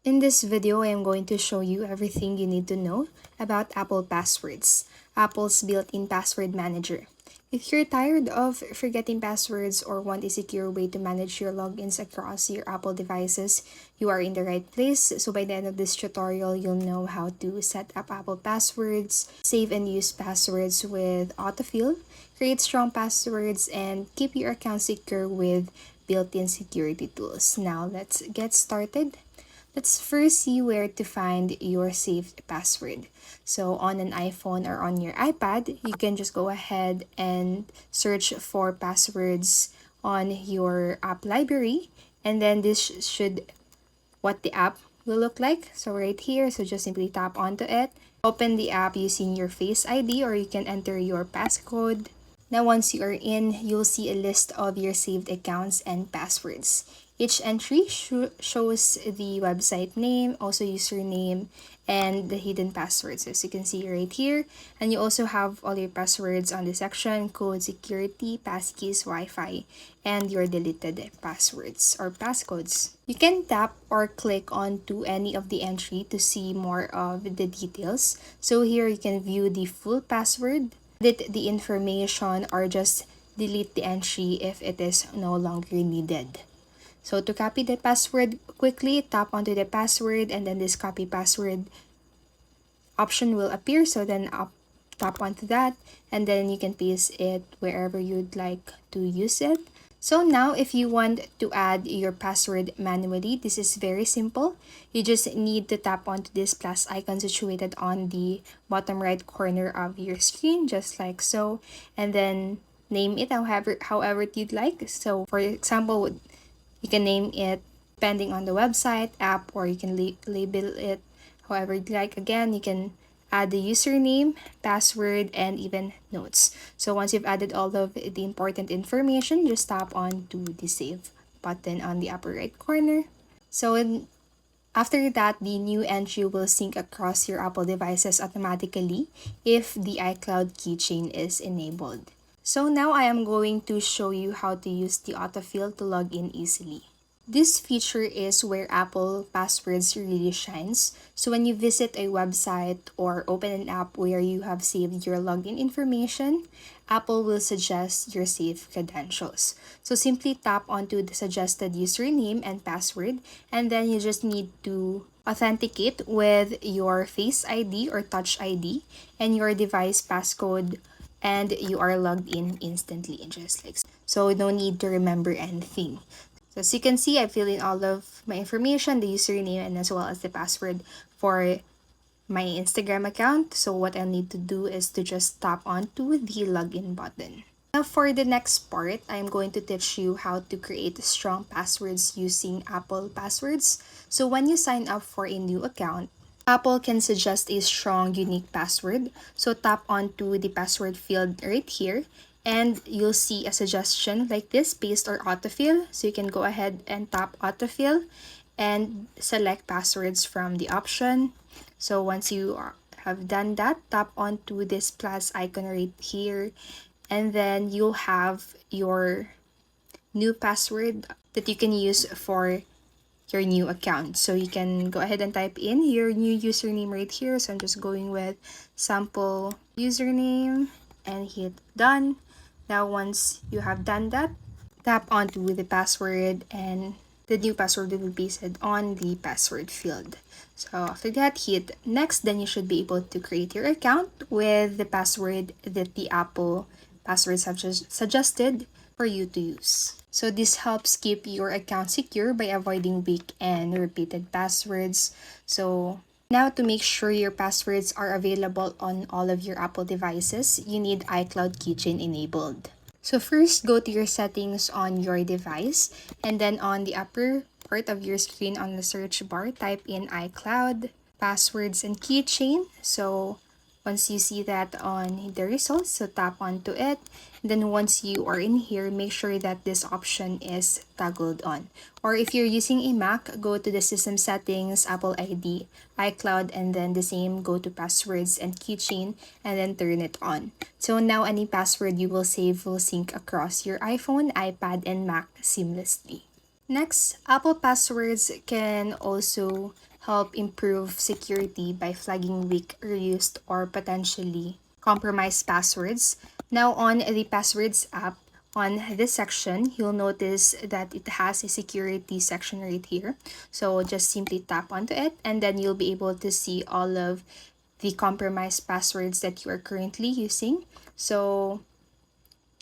In this video, I am going to show you everything you need to know about Apple Passwords, Apple's built-in password manager. If you're tired of forgetting passwords or want a secure way to manage your logins across your Apple devices, you are in the right place. So by the end of this tutorial, you'll know how to set up Apple Passwords, save and use passwords with autofill, create strong passwords, and keep your account secure with built-in security tools. Now let's get started. Let's first see where to find your saved password. So on an iPhone or on your iPad, you can just go ahead and search for passwords on your app library. And then this should what the app will look like. So right here, so just simply tap onto it. Open the app using your Face ID or you can enter your passcode. Now once you are in, you'll see a list of your saved accounts and passwords. Each entry shows the website name, also username, and the hidden passwords as you can see right here. And you also have all your passwords on the section, code, security, passkeys, Wi-Fi, and your deleted passwords or passcodes. You can tap or click onto any of the entry to see more of the details. So here you can view the full password, edit the information, or just delete the entry if it is no longer needed. So to copy the password quickly, tap onto the password and then this copy password option will appear. So then tap onto that and then you can paste it wherever you'd like to use it. So now if you want to add your password manually, this is very simple. You just need to tap onto this plus icon situated on the bottom right corner of your screen, just like so. And then name it however you'd like. So for example, you can name it depending on the website, app, or you can label it however you'd like. Again, you can add the username, password, and even notes. So once you've added all of the important information, just tap on to the save button on the upper right corner. So after that, the new entry will sync across your Apple devices automatically if the iCloud keychain is enabled. So now I am going to show you how to use the autofill to log in easily. This feature is where Apple Passwords really shines. So when you visit a website or open an app where you have saved your login information, Apple will suggest your saved credentials. So simply tap onto the suggested username and password, and then you just need to authenticate with your Face ID or Touch ID and your device passcode, and you are logged in instantly, just like so. No need to remember anything. So as you can see, I fill in all of my information, the username, and as well as the password for my Instagram account. So what I'll need to do is to just tap onto the login button. Now for the next part, I'm going to teach you how to create strong passwords using Apple Passwords. So when you sign up for a new account, Apple can suggest a strong, unique password. So tap onto the password field right here and you'll see a suggestion like this, paste or autofill. So you can go ahead and tap autofill and select passwords from the option. So once you have done that, tap onto this plus icon right here and then you'll have your new password that you can use for your new account. So you can go ahead and type in your new username right here. So I'm just going with sample username and hit done. Now once you have done that, tap onto the password and the new password will be pasted on the password field. So after that, hit next, then you should be able to create your account with the password that the Apple Passwords have suggested for you to use. So this helps keep your account secure by avoiding weak and repeated passwords. So now to make sure your passwords are available on all of your Apple devices, you need iCloud keychain enabled. So first, go to your settings on your device and then on the upper part of your screen on the search bar, type in iCloud, passwords, and keychain. So once you see that on the results, so tap onto it. Then once you are in here, make sure that this option is toggled on. Or if you're using a Mac, go to the system settings, Apple ID, iCloud, and then the same, go to passwords and keychain, and then turn it on. So now any password you will save will sync across your iPhone, iPad, and Mac seamlessly. Next, Apple Passwords can also help improve security by flagging weak, reused, or potentially compromised passwords. Now, on the Passwords app, on this section, you'll notice that it has a security section right here. So just simply tap onto it, and then you'll be able to see all of the compromised passwords that you are currently using. So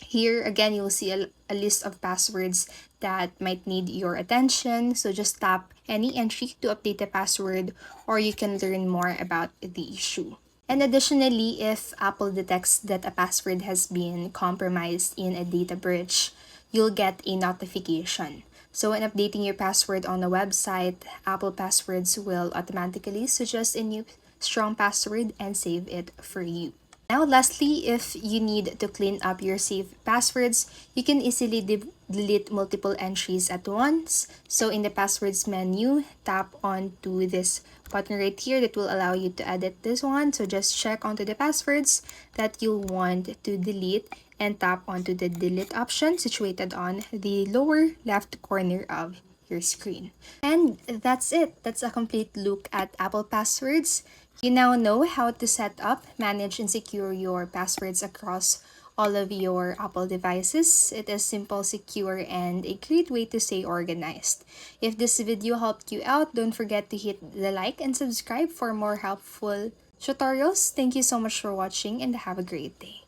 here again, you'll see a list of passwords that might need your attention. So just tap any entry to update the password, or you can learn more about the issue. And additionally, if Apple detects that a password has been compromised in a data breach, you'll get a notification. So when updating your password on a website, Apple Passwords will automatically suggest a new strong password and save it for you. Now, lastly, if you need to clean up your saved passwords, you can easily delete multiple entries at once. So in the passwords menu, tap onto this button right here that will allow you to edit this one. So just check onto the passwords that you want to delete and tap onto the delete option situated on the lower left corner of your screen. And that's it. That's a complete look at Apple Passwords. You now know how to set up, manage, and secure your passwords across all of your Apple devices. It is simple, secure, and a great way to stay organized. If this video helped you out, don't forget to hit the like and subscribe for more helpful tutorials. Thank you so much for watching and have a great day.